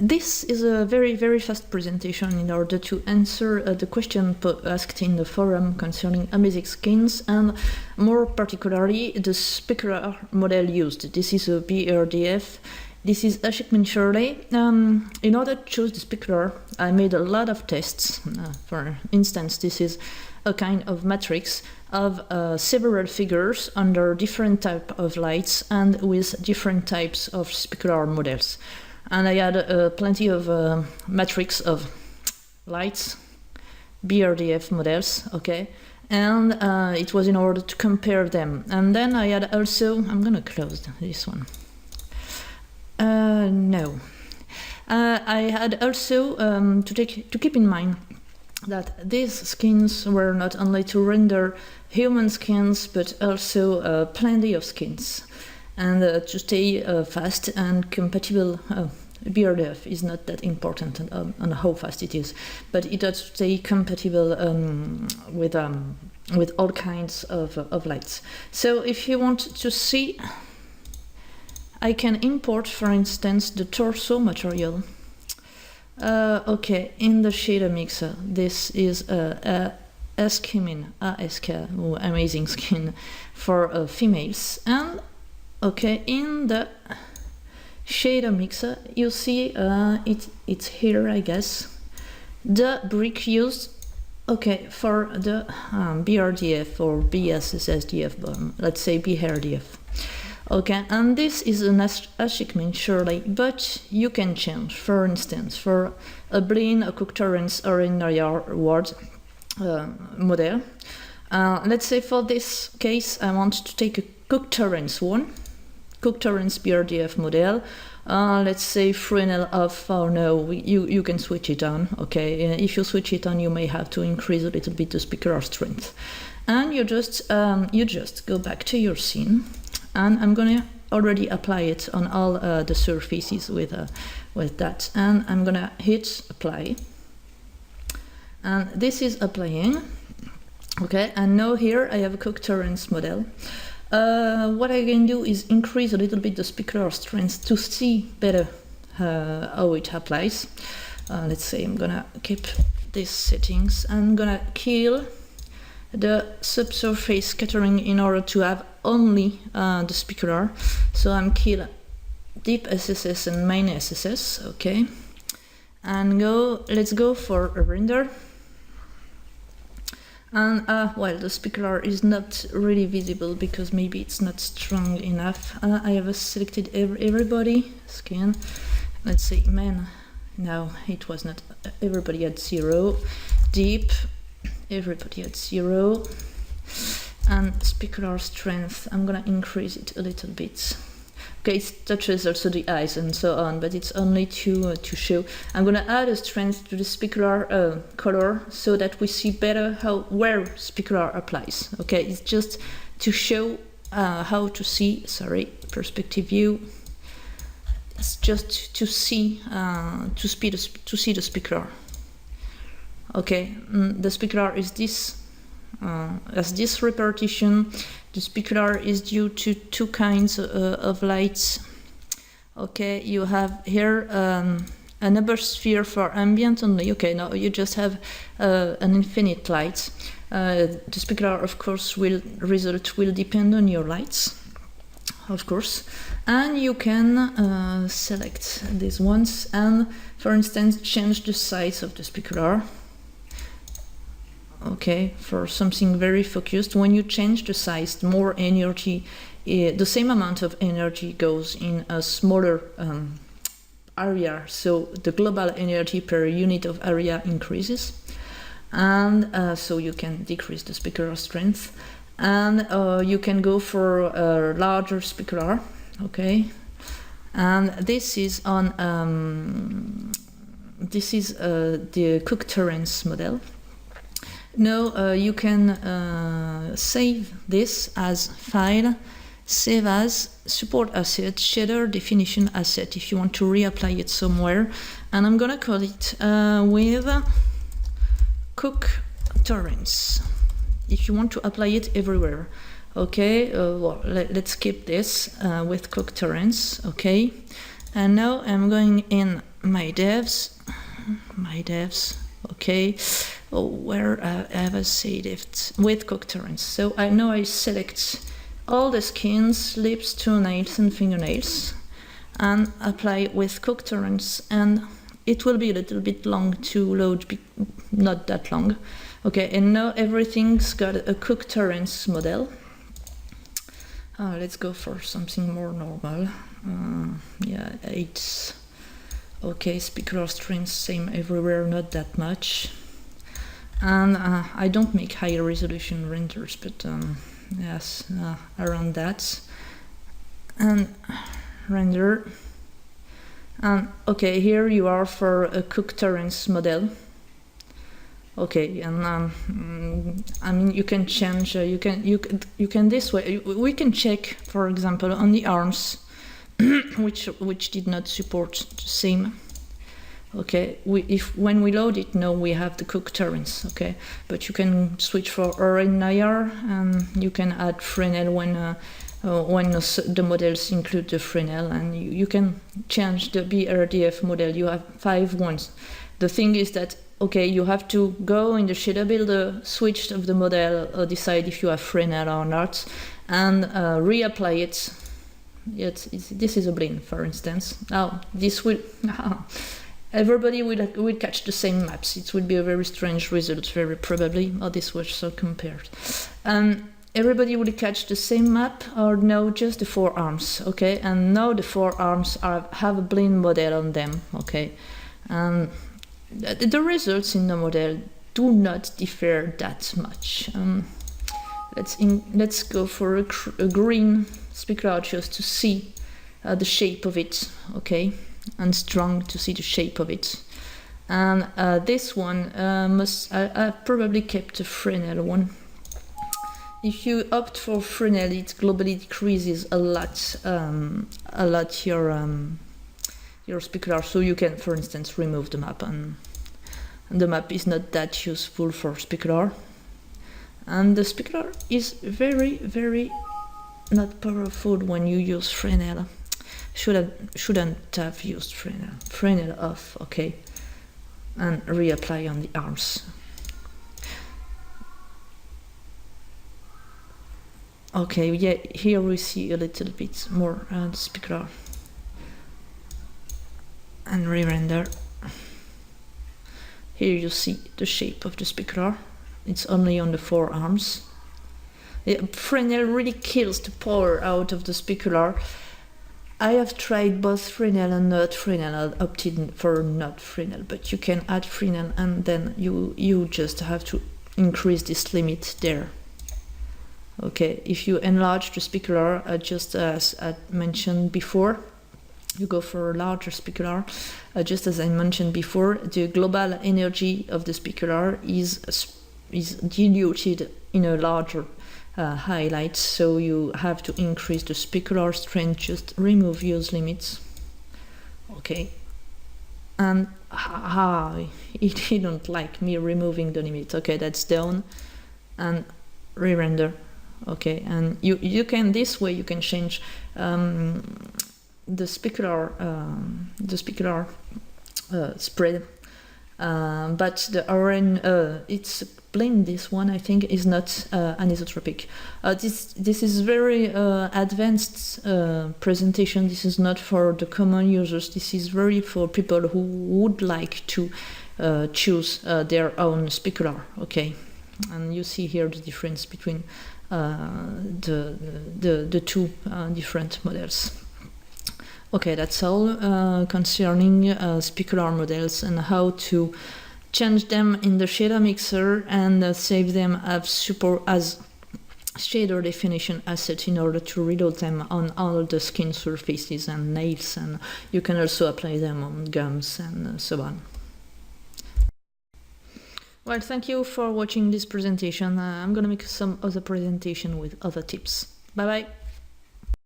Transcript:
this is a very, very fast presentation in order to answer the question asked in the forum concerning amazing skins, and more particularly the specular model used. This is a BRDF. This is Ashik Shirley. In order to choose the specular, I made a lot of tests. For instance, this is a kind of matrix of several figures under different type of lights and with different types of specular models. And I had plenty of matrix of lights, BRDF models, okay? And it was in order to compare them. And then I had also, I'm gonna close this one. No. I had also to keep in mind that these skins were not only to render human skins, but also plenty of skins. And to stay fast and compatible, BRDF is not that important on how fast it is, but it has to stay compatible with all kinds of lights. So if you want to see, I can import, for instance, the torso material. Okay, in the shader mixer, this is a skimming, ASK, amazing skin for females. And okay, in the shader mixer, you see it's here, I guess, the brick used, okay, for the BRDF or BSSDF, let's say BRDF. Okay, and this is an Ashik surely, but you can change, for instance, for a Blin, a Cook Torrance, or an area ward model. Let's say for this case, I want to take a Cook Torrance one, Cook Torrance BRDF model. Let's say Fresnel off, or no, you can switch it on, okay? If you switch it on, you may have to increase a little bit the specular strength. And you just go back to your scene. And I'm gonna already apply it on all the surfaces with that. And I'm gonna hit apply. And this is applying. Okay, and now here I have a Cook Torrance model. What I can do is increase a little bit the specular strength to see better how it applies. Let's say I'm gonna keep these settings. I'm gonna kill the subsurface scattering in order to have only the specular. So I'm kill deep SSS and main SSS, okay? And let's go for a render. And well, the specular is not really visible because maybe it's not strong enough. I have selected everybody skin. Let's say main. No, it was not. Everybody had 0. Deep. Everybody at 0. And specular strength, I'm gonna increase it a little bit. Okay, it touches also the eyes and so on, but it's only to show. I'm gonna add a strength to the specular color so that we see better where specular applies. Okay, it's just to show how to see. Sorry, perspective view. It's just to see to see the specular. Okay, the specular is this. As this repetition, the specular is due to 2 kinds of lights. Okay, you have here an upper sphere for ambient only. Okay, now you just have an infinite light. The specular, of course, will depend on your lights, of course, and you can select these ones and, for instance, change the size of the specular. Okay, for something very focused, when you change the size, the more energy, the same amount of energy goes in a smaller area, so the global energy per unit of area increases, and so you can decrease the specular strength, and you can go for a larger specular, okay, and this is on the Cook Torrance model. Now you can save this as file, save as support asset, shader definition asset if you want to reapply it somewhere. And I'm gonna call it with Cook Torrance if you want to apply it everywhere. Okay, well, let's keep this with Cook Torrance, okay. And now I'm going in my devs, okay. Oh, where have I saved it? With cooktorrents. So I know I select all the skins, lips, toenails and fingernails, and apply with cooktorrents, and it will be a little bit long to load, not that long. Okay, and now everything's got a cooktorrents model. Let's go for something more normal. Yeah, 8. Okay, specular strings, same everywhere, not that much. And I don't make high resolution renders, but yes, around that. And render. And okay, here you are for a cooktorrents model. Okay, and I mean, you can change. You can this way. We can check, for example, on the arms, which did not support the same. Okay, when we load it, now we have the cooktorrents. Okay, but you can switch for RNIR, and you can add Fresnel when the models include the Fresnel, and you can change the BRDF model. You have 5 ones. The thing is that, okay, you have to go in the shader builder, switch of the model, decide if you have Fresnel or not, and reapply it. This is a blend, for instance. Now, this will... everybody will catch the same maps. It will be a very strange result, very probably. Oh, this was so compared. Everybody will catch the same map, or no, just the 4 arms, okay? And now the 4 arms have a blend model on them, okay? The results in the model do not differ that much. Let's go for a green specular just to see the shape of it, okay? And strong to see the shape of it. And this one I've probably kept a Fresnel one. If you opt for Fresnel, it globally decreases a lot your specular, so you can, for instance, remove the map, and the map is not that useful for specular. And the specular is very, very not powerful when you use Fresnel. Shouldn't have used Fresnel. Fresnel off, okay, and reapply on the arms. Okay, yeah, here we see a little bit more the specular. And re-render. Here you see the shape of the specular. It's only on the 4 arms. Yeah, Fresnel really kills the power out of the specular. I have tried both Fresnel and not Fresnel. I opted for not Fresnel, but you can add Fresnel, and then you just have to increase this limit there. Okay, if you enlarge the specular, just as I mentioned before, you go for a larger specular. Just as I mentioned before, the global energy of the specular is diluted in a larger highlight, so you have to increase the specular strength. Just remove use limits. Okay, and it didn't like me removing the limit. Okay, that's down, and re-render. Okay, and you can, this way you can change the specular spread, but the RN it's blend, this one I think is not anisotropic. This is very advanced presentation. This is not for the common users. This is very for people who would like to choose their own specular. Okay, and you see here the difference between the 2 different models. Okay, that's all concerning specular models and how to change them in the shader mixer and save them as shader definition asset in order to reload them on all the skin surfaces and nails, and you can also apply them on gums and so on. Well, thank you for watching this presentation. I'm gonna make some other presentation with other tips. Bye bye.